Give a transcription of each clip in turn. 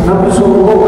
Nabi SAW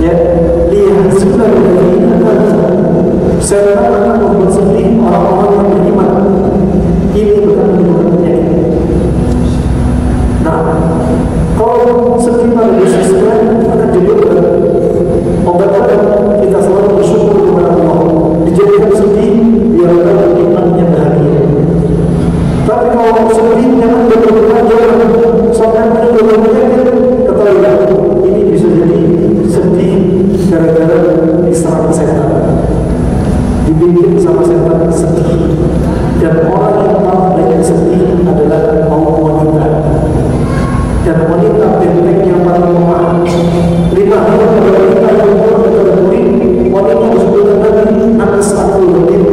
Ya, lihat sebenarnya ini setan akan membuat sedih orang-orang yang beriman. Ini bukan penyakit. Nah, kalau sedih pada bisnisnya akan jadi obat-obat. Kita selalu bersyukur kepada Allah. Dijadikan sedih biar kita berimannya bahagia. Tapi kalau sedih jangan berkelanjutan sampai menimbulkan penyakit, ketahuilah ini bisa jadi sedih gara-gara diserang setan, dibikin sama setan sedih. Dan orang yang paling banyak sedih adalah kaum wanita. Dan wanita benteng yang paling lemah. 5 hal pada wanita yang terkendali, wanita disebutkan tadi anas aku lebih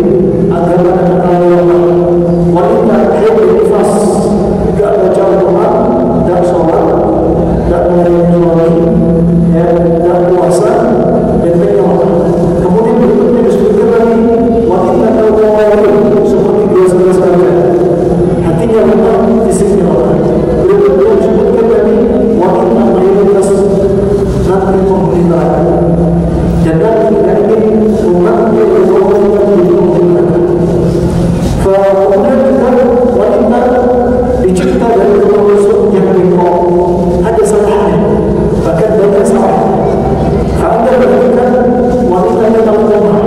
agar anak lemah. Wanita yang bernifas, tidak baca Al-Quran, tidak sholat, tidak melayani suami, tidak puasa, benteng yang lemah. Kemudian berikutnya disebutkan lagi wanita yang lemah seperti gelas-gelas kaca, hatinya lemah, fisiknya lemah. Berikutnya disebutkan lagi wanita mayoritas nanti penghuni neraka. Dan nanti tidak ingin umatnya berkomentar di penghuni neraka. Kemudian juga wanita dicipta dari termasuk yang bengkok, ada salahnya, bahkan banyak salahnya. Anda perhatikan wanita yang lemah,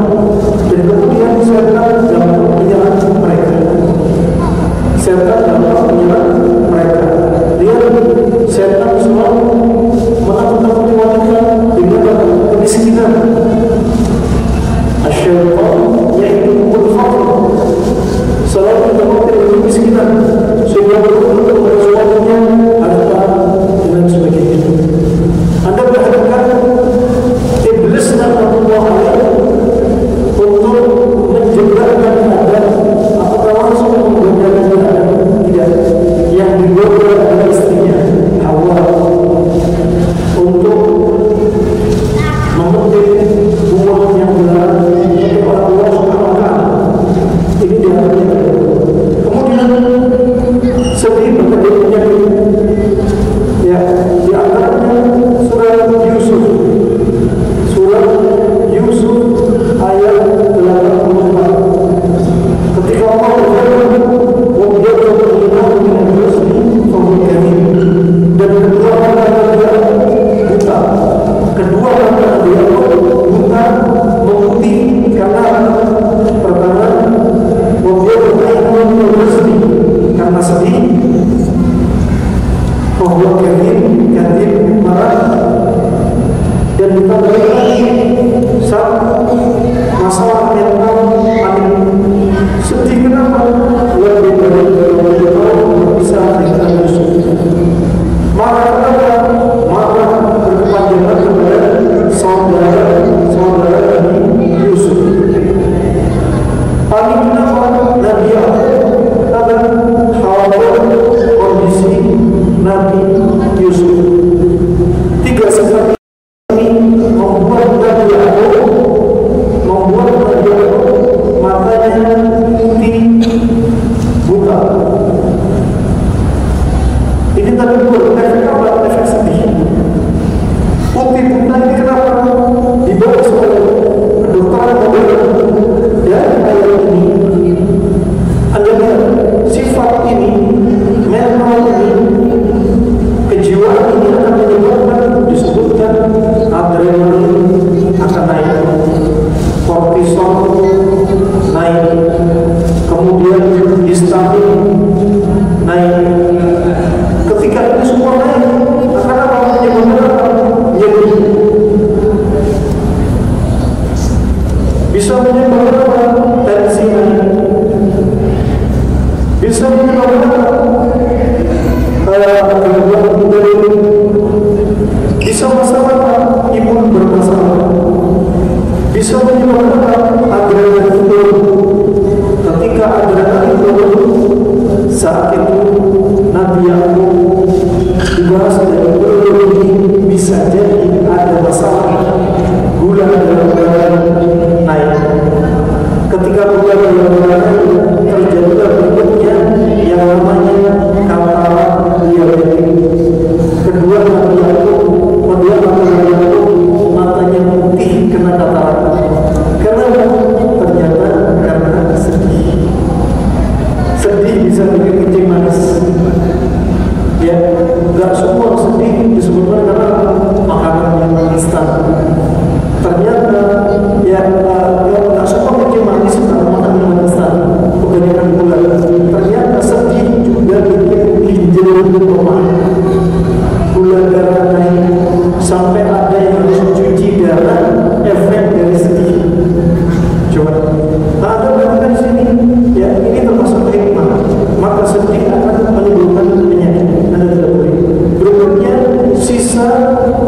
dan kemudian setan dalam menyerang mereka. Setan dalam menyerang mereka. Dia setan selalu menakut-nakuti wanita dengan kemiskinan. Asyaitan ya'idukumul faqr, selalu menakutkan kemiskinan sehingga berhubung kepada suaminya harta dan sebagainya. Anda perhatikan iblis dan Allah untuk menjelaskan Anda apakah langsung menggunakan Anda tidak, yang digoda adalah istrinya Hawa untuk memetik buah yang dilarang oleh Allah Subhanahu wa Ta'ala. Ini diantaranya. Kemudian sedih menjadi penyakit. Ya, di antaranya surah Yusuf. Surah Yusuf ayat 84. Ketika Allah berfirman, "Wabiyatu al-iman min al-husni fa huwa karim." Dan kedua kata dia buta. Kedua kata dia buta memutih karena pertama wabiyatu al-iman min al-husni karena sedih. Fa huwa karim, karim marah. Dan ditambah lagi masalah mental paling sedih. Kenapa? Lebih dari bisa kita Yusuf. Marah kenapa? Marah berkepanjangan kepada saudara Yusuf. Paling kenapa? Nabi ada khawatir kondisi Nabi Yusuf. 3 sebab membuat Nabi matanya putih buta. Ini tadi efek apa? Efek sedih. Putih buta ini kenapa? Dibawa oleh kedokteran modern. Ya, ayat ini. Anda lihat sifat ini, mental ini, kejiwaan ini akan menyebabkan disebutkan adrenalin akan naik, kortisol naik, kemudian histamin naik. Ketika ini semua naik, akan apa? Menyebabkan nyeri. Bisa menyebabkan apa? Tensi naik. Bisa menyebabkan apa? Bisa masalah imun bermasalah. Bisa menyebabkan adrenalin turun. Ketika adrenalin turun, saat itu Nabi Yakub dibahas dari berbagai, bisa jadi ada masalah gula dalam darah naik. Ketika gula dalam darah naik, terjadilah berikutnya yang namanya katarak diabetes. Kedua Nabi Yakub matanya Ternyata ya nggak semua bikin manis kalau makan minuman instan, kebanyakan gula. Ternyata sedih juga bikin ginjal lemah, gula darah naik, sampai ada yang harus cuci darah, efek dari sedih. Coba, ada berarti sini, ya ini termasuk hikmah. Maka sedih akan menimbulkan penyakit. Anda tidak boleh. Berikutnya sisa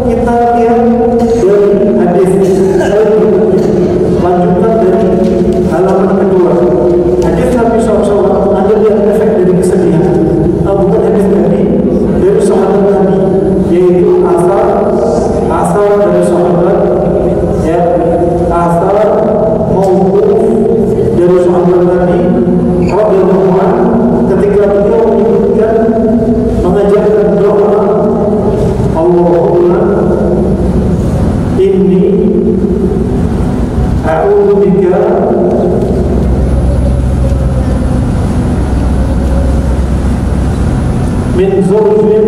kita lihat dari hadis. Lanjutkan dari halaman kedua. Hadis Nabi SAW. Anda lihat efek dari kesedihan. Bukan hadis Nabi, dari sahabat Nabi, yaitu asal dari sahabat, ya, asal mauquf dari sahabat Nabi radhiyallahu anhu ketika beliau menyebutkan mengajarkan doa Allahumma inni a'udzubika min zawjin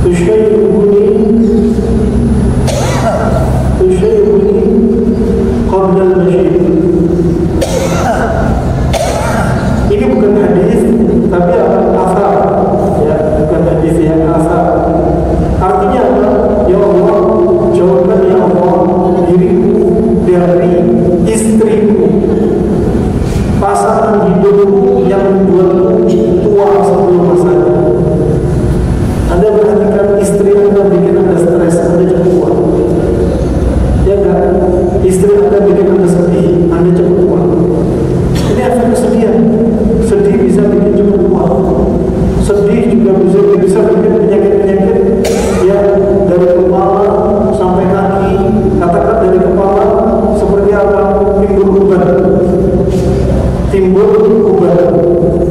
tushayyibuni qabla al-mashib. Ini bukan hadis, tapi asar, ya, bukan hadis yang asar. Artinya apa? Ya Allah, jauhkan ya Allah diriku dari istriku, pasangan hidupku yang membuatku tua sebelum masanya. Anda perhatikan istri Anda bikin Anda stres, Anda cepat tua. Ya kan? Istri Anda bikin Anda sedih, Anda cepat tua. Ini efek kesedihan. Sedih bisa bikin cepat tua. Sedih juga bisa bikin penyakit-penyakit ya, dari kepala sampai kaki. Katakan dari kepala seperti apa? Timbul ubat.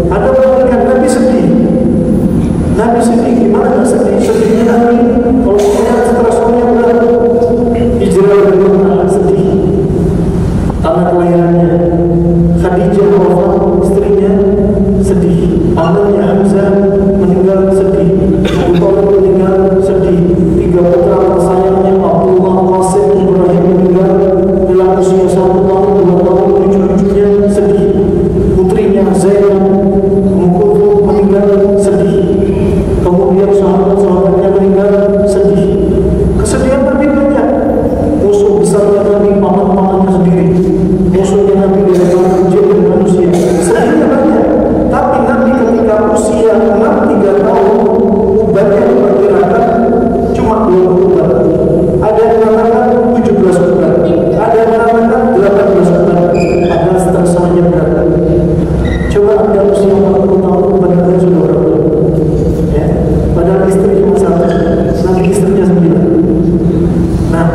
Ada perhatikan Nabi sedih. Nabi sedih gimana? Sedih. Sedihnya Nabi kalau punya stresnya udah hijrah dari rumah, sedih. Tanggal kelahirannya Khadijah wafat, istrinya sedih. Anaknya Hamzah meninggal, sedih. Abu Thalib meninggal, sedih. 3 putra tersayangnya Abdullah, Qasim, Ibrahim meninggal dalam usia 1 tahun, 2 tahun, cucu-cucunya sedih. Putrinya Zainab Mukutu meninggal, sedih. Kemudian sahabat-sahabatnya meninggal, sedih. Kesedihan Nabi banyak. Musuh besarnya Nabi, paman-pamannya sendiri. Musuhnya Nabi dari kalangan jin dan manusia. Sedihnya banyak. Tapi Nabi ketika usia 63 tahun, ubatnya diperkirakan cuma 20 ubat. Ada yang mengatakan 17 ubat. Ada yang mengatakan 18 ubat. Ada stresnya berat. Coba Anda usia 40 tahun, ubatnya sudah berapa? Ya, padahal istri cuma 1, nanti istrinya 9. Nah,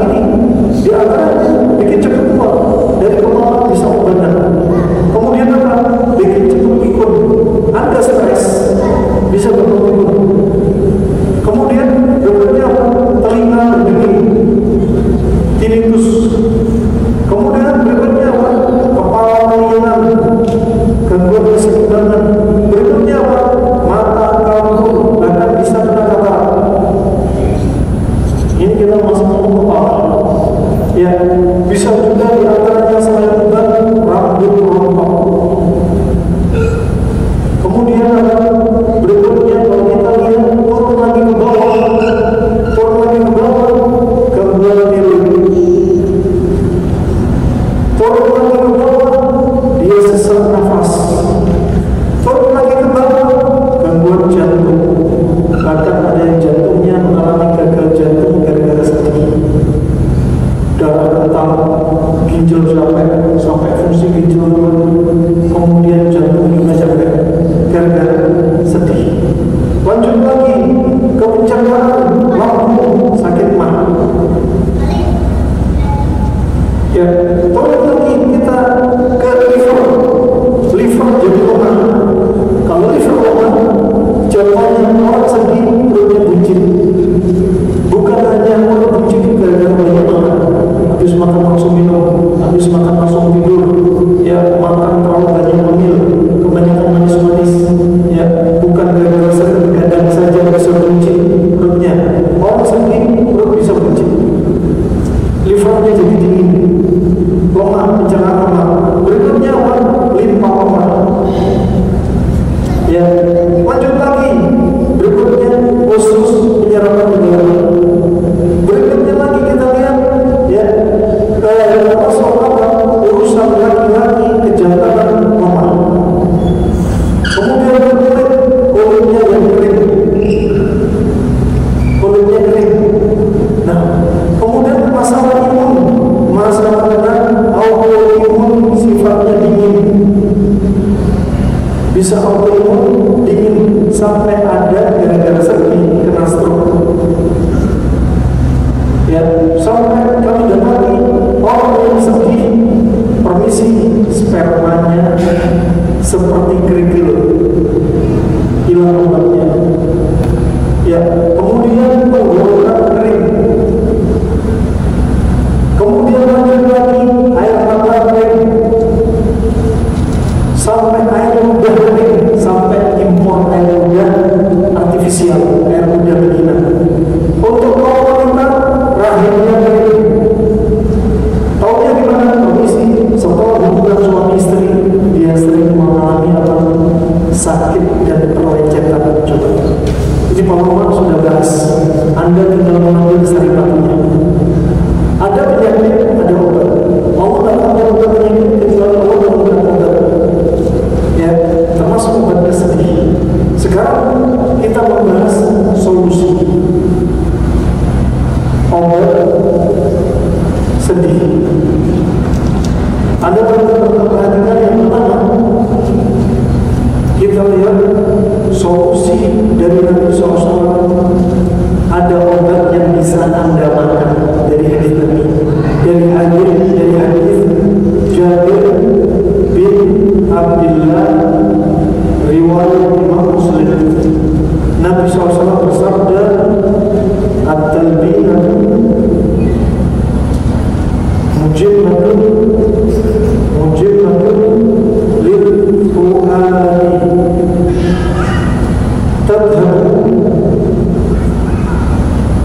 ini di antaranya bikin cepat tua, dari kemauan bisa obatan. Kemudian apa? Bikin cepat ikut. Anda stres, bisa berikut. Kemudian berikutnya apa? Telinga berdenging, tinnitus. Kemudian berikutnya apa? Kepala meriang, gangguan keseimbangan. Berikutnya apa? Mata kambuh, bahkan bisa kena katarak. Ini kita masuk ke kepala. Ya, bisa juga di antaranya selain ubat, rambut rontok. Kemudian apa? Berikutnya kalau kita lihat turun lagi ke bawah, gangguan tidur. Turun lagi ke bawah, dia sesak nafas. Turun lagi ke bawah, gangguan jantung. Bahkan ada yang jantungnya mengalami gagal jantung gara-gara sedih. Darah kental, ginjal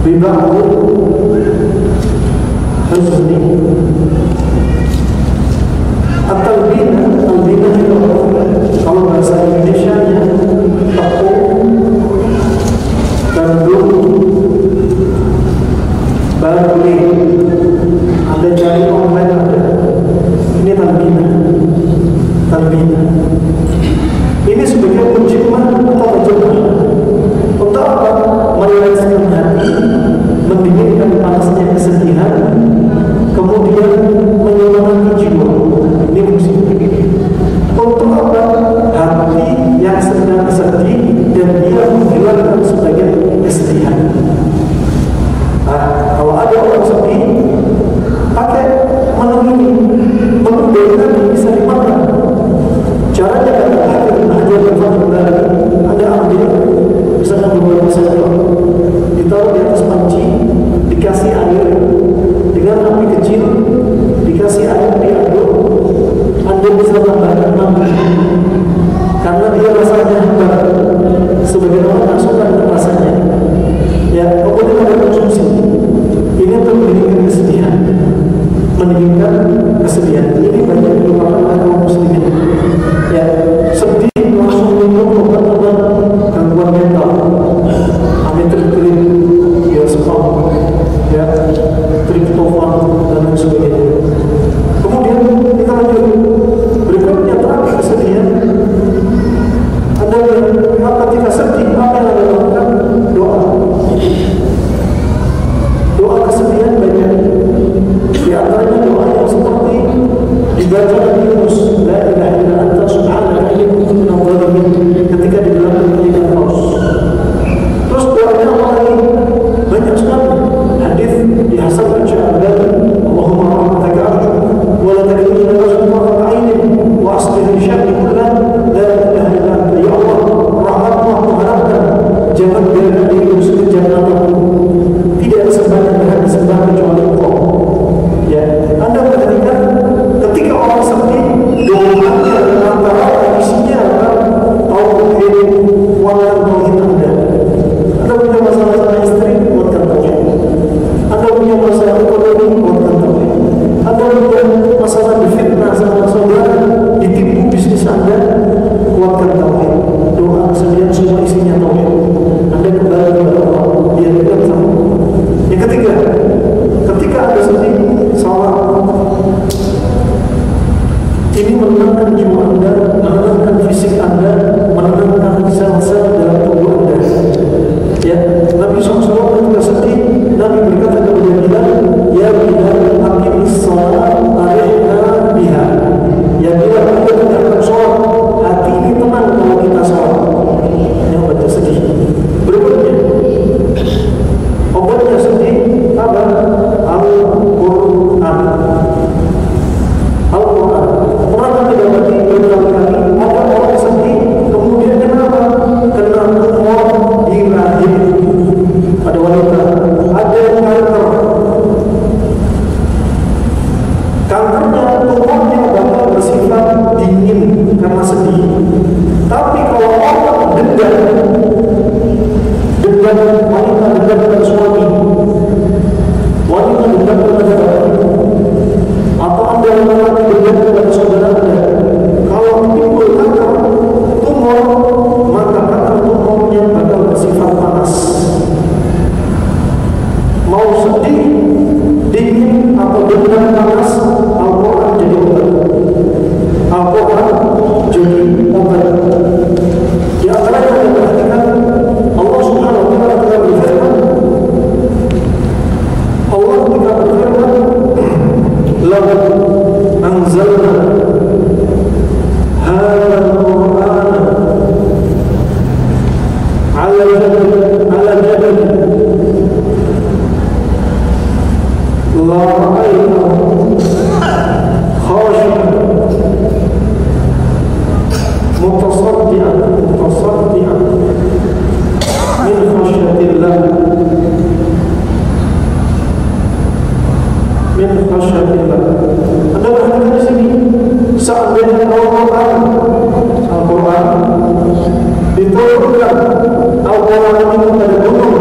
biba'u husni at-talbina itu kalau bahasa Indonesia-nya tepung gandum barley. Anda cari online ada. Ini talbina. Ini sebagai penjemah atau penjemah untuk apa? Merilekskan hati, mendinginkan panasnya kesedihan, kemudian menyemangati jiwa. Ini fungsi. Untuk apa? Hati yang sedang sedih dan dia menghilangkan sebagian kesedihan. Nah, kalau ada orang sedih, pakai mengendalikan bisa dimakan. Caranya adalah hanya berfakir. Ada ambil, misalnya beberapa sendok, ditaruh di atas panci, dikasih air dengan api kecil, dikasih air diaduk. Anda bisa tambahkan nambah, karena dia rasanya hebat. Sebagian orang tak suka dengan rasanya. Ya, kemudian ada konsumsi. Ini untuk meningkatkan kesedihan, meningkatkan kesedihan. Ini banyak dilupakan oleh kaum muslimin. Ya, sedih langsung minum obat-obat gangguan mental, amitriptyline, diazepam, ya, triptofan dan lain sebagainya. Kemudian kita lanjut. Berikutnya terakhir kesedihan. Anda ketika sedih, apa yang Anda lakukan? Doa. Doa kesedihan banyak. Di antaranya doa yang seperti dibaca Nabi Yunus, la ilaha illa anta subhanaka inni kuntu minadh dhalimin, ketika di dalam ketika paus. Terus doanya apa lagi? Banyak sekali. Hadis dihasankan Syekh Al-Albani, Allahumma rahmataka arju wa la takilni ila nafsi tarfata ainin wa aslih li sya'ni kullah la ilaha illa anta. Ya Allah, rahmatmu aku harapkan, jangan biarkan diriku sekejap mataku. Tidak ada sembahan yang berhak disembah kecuali Engkau. Ya, Anda perhatikan ketika orang sedih, doanya antara isinya adalah tauhid, kuatkan tauhid Anda. Anda punya masalah sama istri, kuatkan tauhid. Anda punya masalah ekonomi, kuatkan tauhid. Anda punya masalah difitnah sama saudara, ditipu bisnis Anda, kuatkan tauhid. Doa kesedihan semua isinya tauhid. Anda kembali kepada Allah, dia tidak sama. Yang ketiga, ketika Anda sedih, salat. Ini menenangkan jiwa Anda, menenangkan fisik Anda, menenangkan sel-sel dalam tubuh Anda. Ya, Nabi SAW ketika sedih, Nabi berkata kepada Bilal, ya Bilal, aqimis shalah arihna biha. Ya Bilal, kita tidak akan sholat, hati ini tenang kalau kita sholat. Yang baca sedih. Berikutnya, obatnya sedih apa? Al-Quran. Al-Quran. Orang yang tidak lagi berkali-kali ada orang sedih, kemudian kenapa? Kena tumor di rahim. Ada wanita, ada yang kanker. Kankernya, tumornya bakal bersifat dingin karena sedih. Tapi kalau orang dendam wanita dendam dengan suami, wanita dendam dengan suami, atau Anda yang laki dendam dengan saudara Anda, kalau timbul kanker tumor, maka kanker tumornya bakal bersifat panas. Mau sedih, dingin atau dendam panas, Al-Quran jadi obat. Al-Quran jadi obat. Di antaranya yang perhatikan, Allah Subhanahu wa Ta'ala telah berfirman, Allah telah berfirman, laqad anzalna hadzal Qur'an 'ala jabal la ra'aytahu khashi'an mutasaddian min khashyatillah. Min khashyatillah. Anda perhatikan di sini, seandainya Al-Quran diturunkan, Al-Quran ini pada gunung,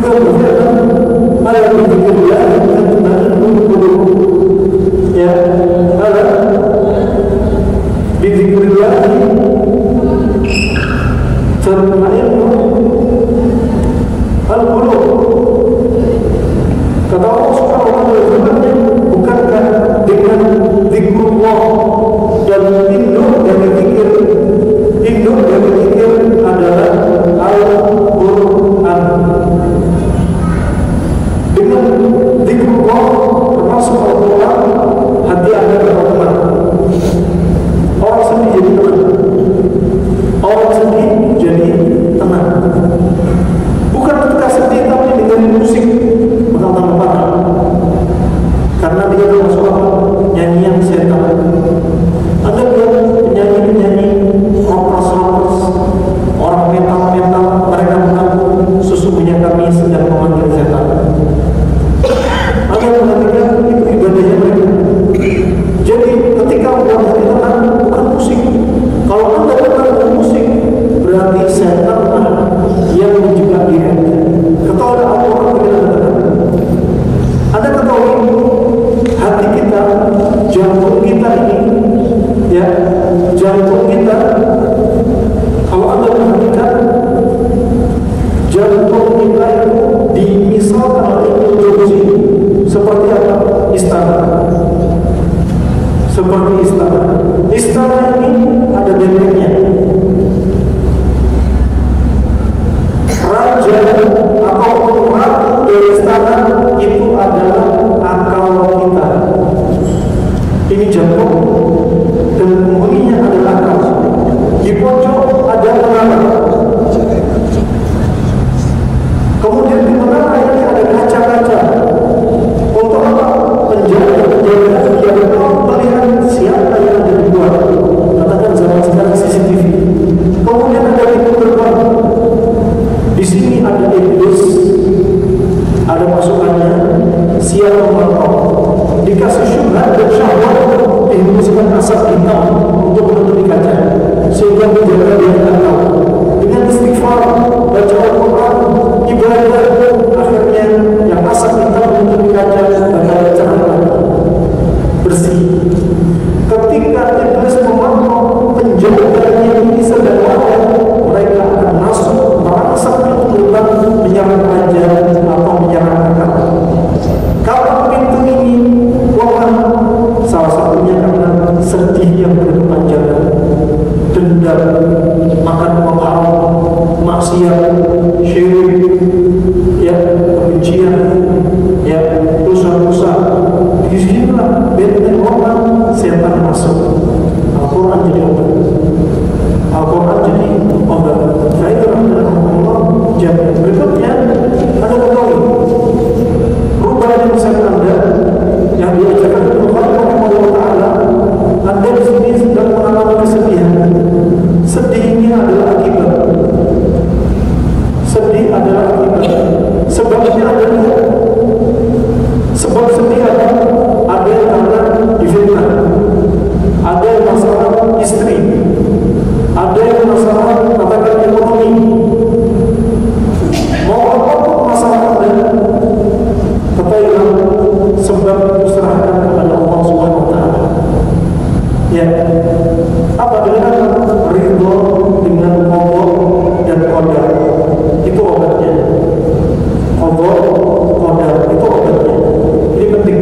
juga berfirman, "Ala bidzikrillah tatma'innul qulub." Ya, ala bidzikrillah tatma'innul qulub. Kata Allah Subhanahu wa taala, bukankah dengan zikrullah dan induk dari zikir, induk dari zikir adalah Al-Quran. Dengan zikrullah termasuk Al-Quran, hati Anda berhormat. Orang sedih jadi tenang. Orang sedih jadi tenang. Bukan ketika sedih tapi dengan musik bakal tambah parah. Karena dia termasuk nyanyian setan. Ada penyanyi-penyanyi rockers, orang metal, mereka mengaku sesungguhnya kami sedang memanggil setan. Anda mengatakan itu ibadahnya mereka. Jadi ketika membuat hati tenang bukan musik. Kalau Anda tenang dengan musik, berarti setan yang menjebak diri. Ketahui Al-Quran tidak tenang. Anda ketahui hati kita, jantung kita ini, ya, jantung kita, kalau Anda perhatikan, jantung kita itu dimisalkan oleh Jauzi seperti apa? Istana. Seperti istana. Istana ini ada bentengnya. Raja atau ratu dari istana itu adalah akal kita. Ini jantung dan penghuninya adalah akal. Di pojok ada menara. Kemudian di menara ini ada kaca-kaca. Untuk apa? Penjaga yang melihat siapa yang ada di luar. Katakan zaman sekarang CCTV. Kemudian ada pintu gerbang. Di sini ada iblis, ada masukannya, siapa memantau, dikasih syubhat dan syahwat, dihembuskan asap hitam untuk menutupi kaca, sehingga menjaga dia tidak tahu. Dengan istighfar, baca Al-Quran, ibadah, akhirnya yang asap hitam menutupi kaca adalah cahaya bersih. Ketika iblis memantau penjaganya ini sedang wadah, mereka akan masuk merangsak tuntutan menyerang raja atau menyerang akal. Kalau pintu ini wabah, salah satunya karena sedih yang berkepanjangan, dendam, makan uang haram, maksiat, syirik, ya, kebencian, ya, dosa-dosa. Di sinilah benteng orang setan masuk. Al-Quran jadi obat. Al-Quran jadi obat. Saya adalah Allah. Jadi berikutnya ada ketahui rubah yang bisa Anda yang diajarkan oleh Allah Taala. Anda di sini sedang mengalami kesedihan. Sedih ini adalah akibat. Sedih adalah akibat. Sebabnya adalah sebab sedih adalah ada yang karena difitnah, ada yang masalah istri, ada yang masalah katakan ekonomi. Mau apapun masalah Anda, ketahuilah sebab serahkan kepada Allah Subhanahu wa taala. Ya. Apa dengan ridho dengan qada dan qadar? Itu obatnya. Qada, qadar itu obatnya. Ini penting.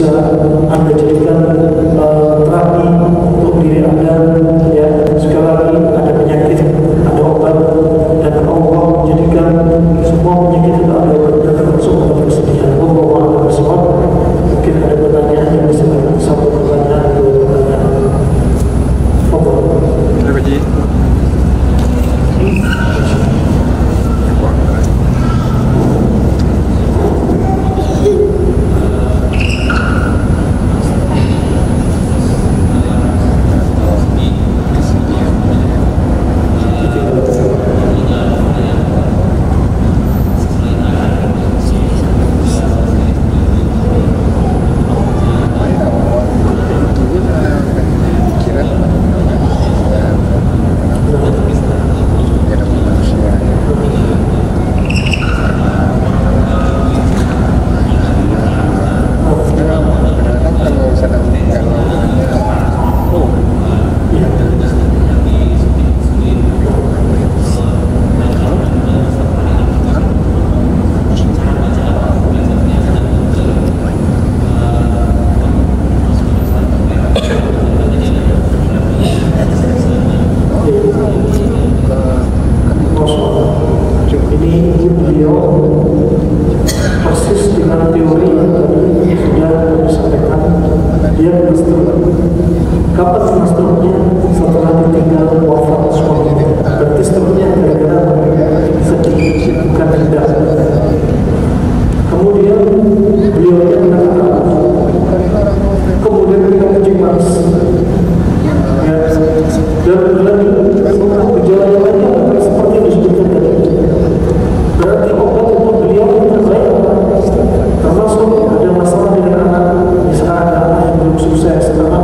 bisa Anda jadikan terapi untuk diri Anda. Ya, sekali lagi ada penyakit, ada obat, dan Allah menjadikan semua penyakit itu ada obat dan termasuk obat kesedihan. Allah SWT mungkin ada pertanyaan yang bisa satu pertanyaan, dua pertanyaan. Terima kasih. Termasuk ada masalah dengan anak, misalnya ada anak yang belum sukses, karena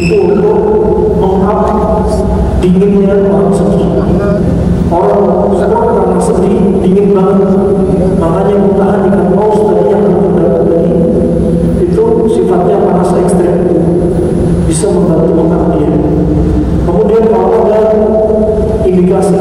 itu untuk mengap dinginnya orang sedih. Orang karena sedih dingin banget, makanya muntahan ikan paus tadi yang tadi itu sifatnya panas ekstrem, bisa membantu mengap dia. Kemudian kalau ada indikasi